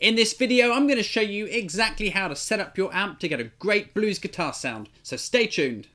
In this video, I'm going to show you exactly how to set up your amp to get a great blues guitar sound, so stay tuned.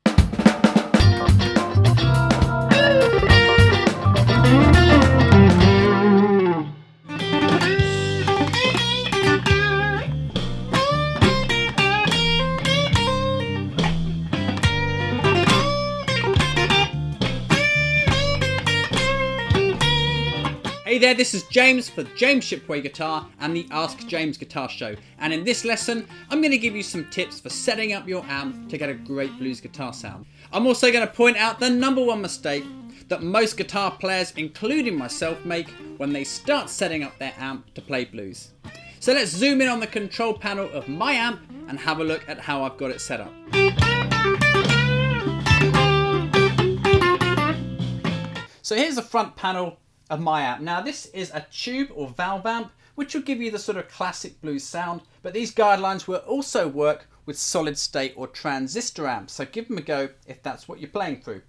Hey there, this is James for James Shipway Guitar and the Ask James Guitar Show, and in this lesson I'm going to give you some tips for setting up your amp to get a great blues guitar sound. I'm also going to point out the #1 mistake that most guitar players, including myself, make when they start setting up their amp to play blues. So let's zoom in on the control panel of my amp and have a look at how I've got it set up. So here's the front panel of my amp. Now this is a tube or valve amp, which will give you the sort of classic blues sound, but these guidelines will also work with solid state or transistor amps, so give them a go if that's what you're playing through.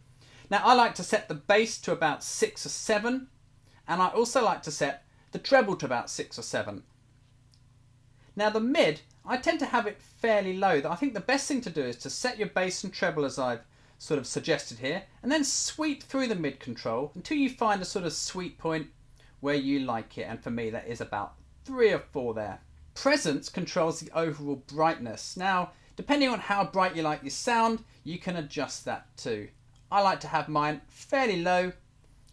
Now I like to set the bass to about 6 or 7, and I also like to set the treble to about 6 or 7. Now the mid, I tend to have it fairly low. I think the best thing to do is to set your bass and treble as I've sort of suggested here, and then sweep through the mid control until you find a sort of sweet point where you like it, and for me that is about 3 or 4 there. Presence controls the overall brightness. Now depending on how bright you like your sound, you can adjust that too. I like to have mine fairly low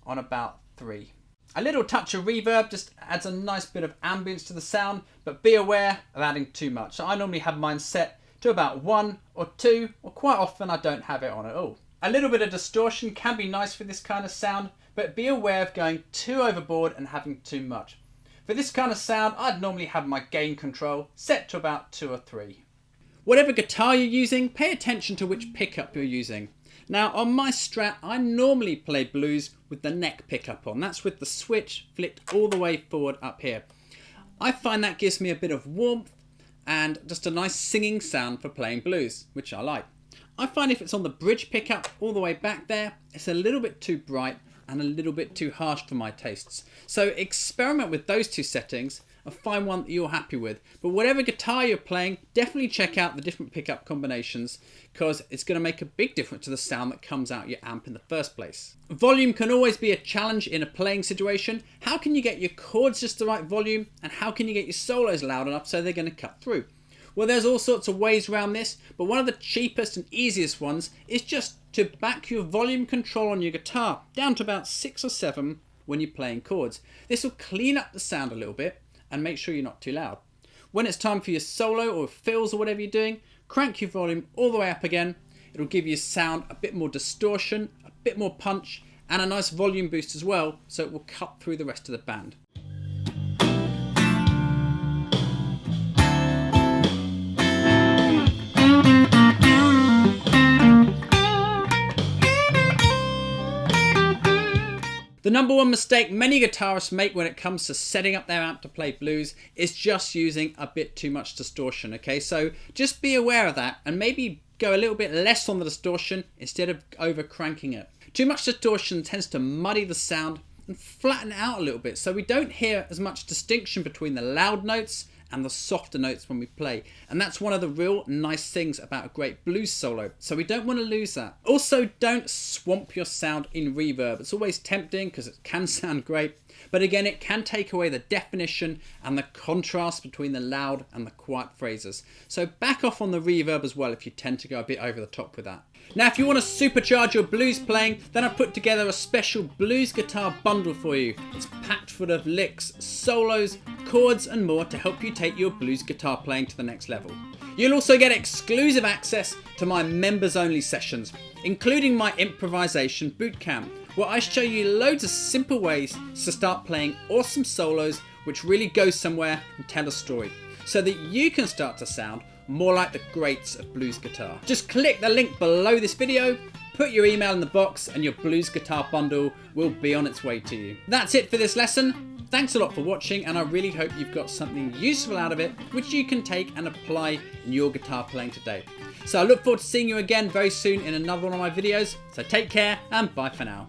on about 3. A little touch of reverb just adds a nice bit of ambience to the sound, but be aware of adding too much. So I normally have mine set to about 1 or 2, or quite often I don't have it on at all. A little bit of distortion can be nice for this kind of sound, but be aware of going too overboard and having too much. For this kind of sound, I'd normally have my gain control set to about 2 or 3. Whatever guitar you're using, pay attention to which pickup you're using. Now on my Strat, I normally play blues with the neck pickup on. That's with the switch flicked all the way forward up here. I find that gives me a bit of warmth and just a nice singing sound for playing blues, which I like. I find if it's on the bridge pickup all the way back there, it's a little bit too bright and a little bit too harsh for my tastes. So experiment with those 2 settings and find one that you're happy with. But whatever guitar you're playing, definitely check out the different pickup combinations, because it's going to make a big difference to the sound that comes out your amp in the first place. Volume can always be a challenge in a playing situation. How can you get your chords just the right volume, and how can you get your solos loud enough so they're going to cut through? Well, there's all sorts of ways around this, but one of the cheapest and easiest ones is just to back your volume control on your guitar down to about 6 or 7 when you're playing chords. This will clean up the sound a little bit and make sure you're not too loud. When it's time for your solo or fills or whatever you're doing, crank your volume all the way up again. It'll give your sound a bit more distortion, a bit more punch, and a nice volume boost as well, so it will cut through the rest of the band. The #1 mistake many guitarists make when it comes to setting up their amp to play blues is just using a bit too much distortion, okay? So just be aware of that and maybe go a little bit less on the distortion instead of over cranking it. Too much distortion tends to muddy the sound and flatten it out a little bit, so we don't hear as much distinction between the loud notes and the softer notes when we play, and that's one of the real nice things about a great blues solo, so we don't want to lose that. Also, don't swamp your sound in reverb. It's always tempting because it can sound great, but again it can take away the definition and the contrast between the loud and the quiet phrases, so back off on the reverb as well if you tend to go a bit over the top with that. Now if you want to supercharge your blues playing, then I've put together a special blues guitar bundle for you. It's packed full of licks, solos, chords and more to help you take your blues guitar playing to the next level. You'll also get exclusive access to my members only sessions, including my improvisation bootcamp, where I show you loads of simple ways to start playing awesome solos which really go somewhere and tell a story, so that you can start to sound more like the greats of blues guitar. Just click the link below this video, put your email in the box, and your blues guitar bundle will be on its way to you. That's it for this lesson. Thanks a lot for watching, and I really hope you've got something useful out of it which you can take and apply in your guitar playing today. So I look forward to seeing you again very soon in another one of my videos. So take care and bye for now.